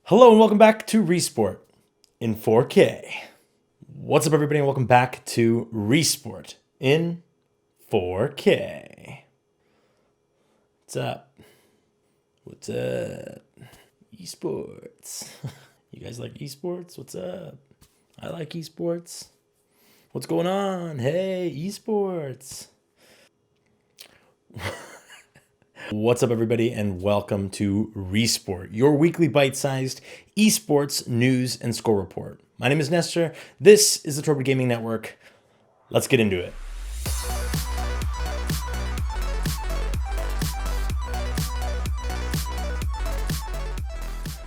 Hello and welcome back to rEsport in 4K. What's up everybody and welcome back to rEsport in 4K. What's up? What's up? Esports. You guys like esports? What's up? I like esports. What's going on? Hey, esports. What's up everybody and welcome to rEsport, your weekly bite-sized esports news and score report. My name is Nestor. This is the Torpid Gaming Network. Let's get into it.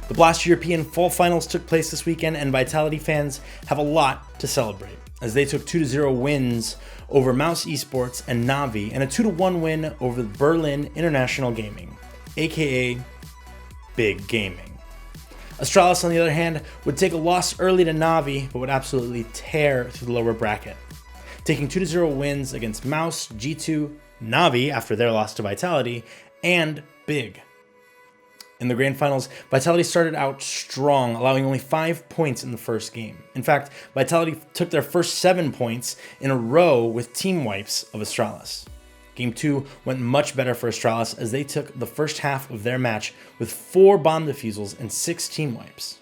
The Blast European Fall Finals took place this weekend and Vitality fans have a lot to celebrate as they took 2-0 wins over Mouse Esports and Navi and a 2-1 win over Berlin International Gaming, aka Big Gaming. Astralis, on the other hand, would take a loss early to Navi, but would absolutely tear through the lower bracket, taking 2-0 wins against Mouse, G2, Navi after their loss to Vitality, and Big. In the grand finals, Vitality started out strong, allowing only 5 points in the first game. In fact, Vitality took their first 7 points in a row with team wipes of Astralis. Game 2 went much better for Astralis as they took the first half of their match with 4 bomb defusals and 6 team wipes.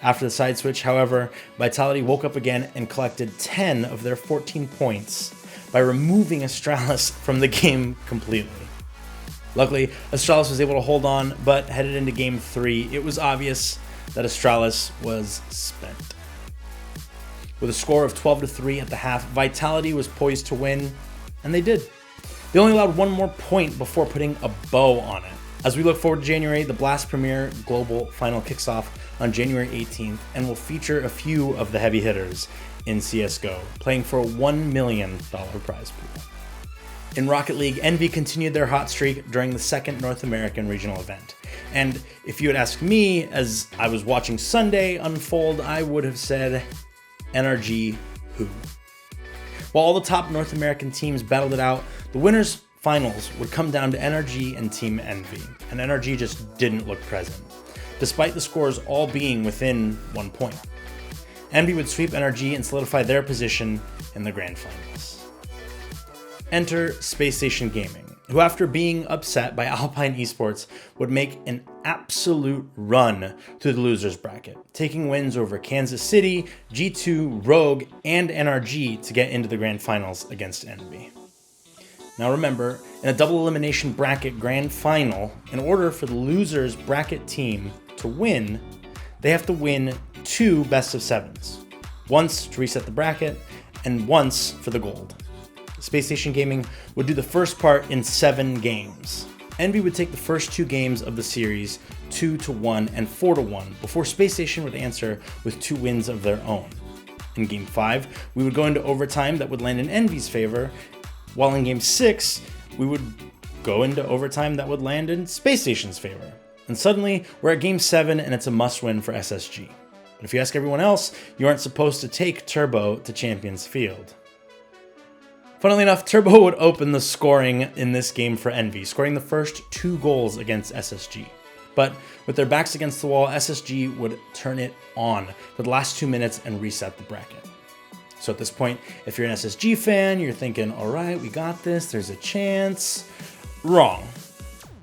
After the side switch, however, Vitality woke up again and collected 10 of their 14 points by removing Astralis from the game completely. Luckily, Astralis was able to hold on, but headed into Game 3, it was obvious that Astralis was spent. With a score of 12-3 at the half, Vitality was poised to win, and they did. They only allowed 1 more point before putting a bow on it. As we look forward to January, the Blast Premier Global Final kicks off on January 18th and will feature a few of the heavy hitters in CSGO, playing for a $1 million prize pool. In Rocket League, Envy continued their hot streak during the second North American regional event. And if you had asked me as I was watching Sunday unfold, I would have said, NRG who? While all the top North American teams battled it out, the winners' finals would come down to NRG and Team Envy, and NRG just didn't look present, despite the scores all being within 1 point. Envy would sweep NRG and solidify their position in the grand finals. Enter Space Station Gaming, who after being upset by Alpine Esports would make an absolute run through the losers bracket, taking wins over Kansas City, G2, Rogue, and NRG to get into the grand finals against Envy. Now remember, in a double elimination bracket grand final, in order for the losers bracket team to win, they have to win 2 best of 7s, once to reset the bracket and once for the gold. Space Station Gaming would do the first part in 7 games. Envy would take the first 2 games of the series 2-1 and 4-1 before Space Station would answer with 2 wins of their own. In Game 5, we would go into overtime that would land in Envy's favor, while in Game 6, we would go into overtime that would land in Space Station's favor. And suddenly, we're at Game 7 and it's a must-win for SSG. But if you ask everyone else, you aren't supposed to take Turbo to Champions Field. Funnily enough, Turbo would open the scoring in this game for Envy, scoring the first 2 goals against SSG. But with their backs against the wall, SSG would turn it on for the last 2 minutes and reset the bracket. So at this point, if you're an SSG fan, you're thinking, all right, we got this, there's a chance. Wrong.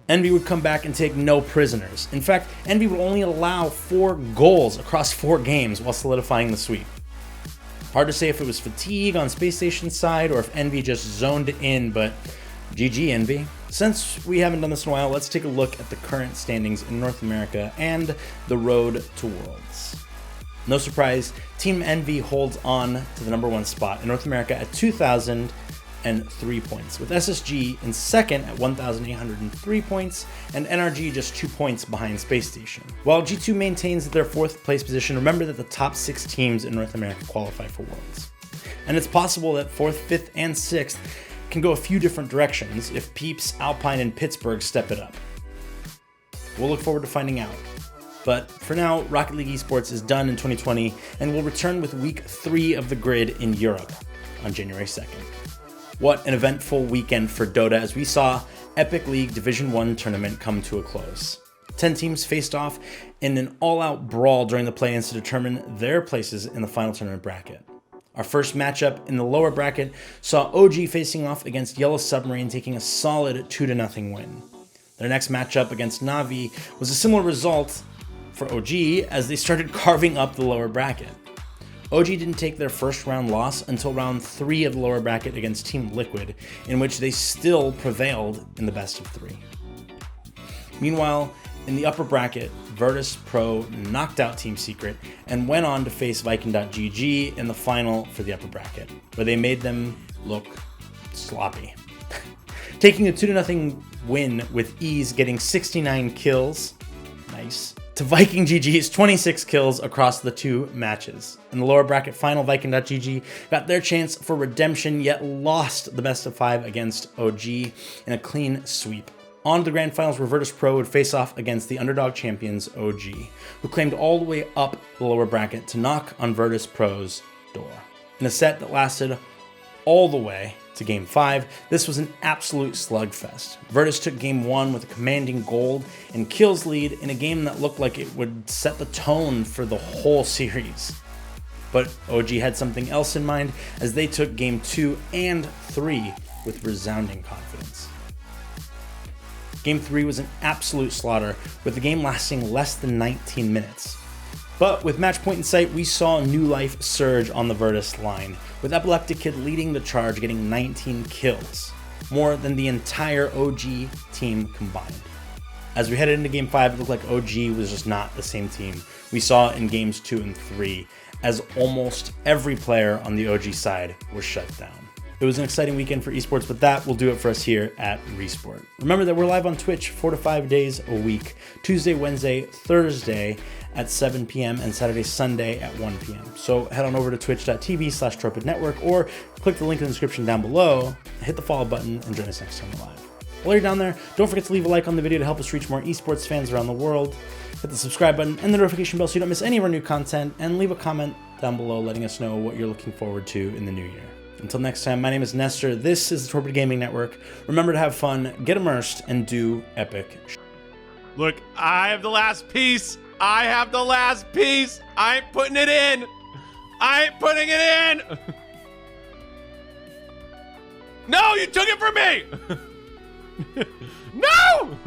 Envy would come back and take no prisoners. In fact, Envy would only allow 4 goals across 4 games while solidifying the sweep. Hard to say if it was fatigue on Space Station's side or if Envy just zoned it in, but GG Envy. Since we haven't done this in a while, let's take a look at the current standings in North America and the road to Worlds. No surprise, Team Envy holds on to the number 1 spot in North America at 2,003 points, with SSG in second at 1,803 points, and NRG just 2 points behind Space Station. While G2 maintains their 4th place position, remember that the top 6 teams in North America qualify for Worlds. And it's possible that 4th, 5th, and 6th can go a few different directions if Peeps, Alpine, and Pittsburgh step it up. We'll look forward to finding out. But for now, Rocket League Esports is done in 2020 and will return with week 3 of the grid in Europe on January 2nd. What an eventful weekend for Dota as we saw Epic League Division 1 tournament come to a close. 10 teams faced off in an all-out brawl during the play-ins to determine their places in the final tournament bracket. Our first matchup in the lower bracket saw OG facing off against Yellow Submarine, taking a solid 2-0 win. Their next matchup against Na'Vi was a similar result for OG as they started carving up the lower bracket. OG didn't take their first round loss until round 3 of the lower bracket against Team Liquid, in which they still prevailed in the best of 3. Meanwhile, in the upper bracket, Virtus Pro knocked out Team Secret and went on to face Viking.gg in the final for the upper bracket, where they made them look sloppy. Taking a 2-0 win with ease, getting 69 kills, nice, to Viking.gg's 26 kills across the 2 matches. In the lower bracket final, Viking.gg got their chance for redemption, yet lost the best of 5 against OG in a clean sweep. On to the grand finals, where Virtus Pro would face off against the underdog champions OG, who claimed all the way up the lower bracket to knock on Virtus Pro's door. In a set that lasted all the way to Game 5, this was an absolute slugfest. Virtus took Game 1 with a commanding gold and kills lead in a game that looked like it would set the tone for the whole series. But OG had something else in mind as they took Game 2 and 3 with resounding confidence. Game 3 was an absolute slaughter, with the game lasting less than 19 minutes. But with match point in sight, we saw new life surge on the Virtus line, with Epileptic Kid leading the charge, getting 19 kills, more than the entire OG team combined. As we headed into Game 5, it looked like OG was just not the same team we saw in Games 2 and 3, as almost every player on the OG side was shut down. It was an exciting weekend for esports, but that will do it for us here at rEsport. Remember that we're live on Twitch 4 to 5 days a week, Tuesday, Wednesday, Thursday at 7 p.m. and Saturday, Sunday at 1 p.m. So head on over to twitch.tv/Torpid Network or click the link in the description down below, hit the follow button, and join us next time we're live. While you're down there, don't forget to leave a like on the video to help us reach more esports fans around the world. Hit the subscribe button and the notification bell so you don't miss any of our new content, and leave a comment down below letting us know what you're looking forward to in the new year. Until next time, my name is Nestor. This is the Torpid Gaming Network. Remember to have fun, get immersed, and do epic. Look, I have the last piece. I have the last piece. I ain't putting it in. I ain't putting it in. No, you took it from me. No.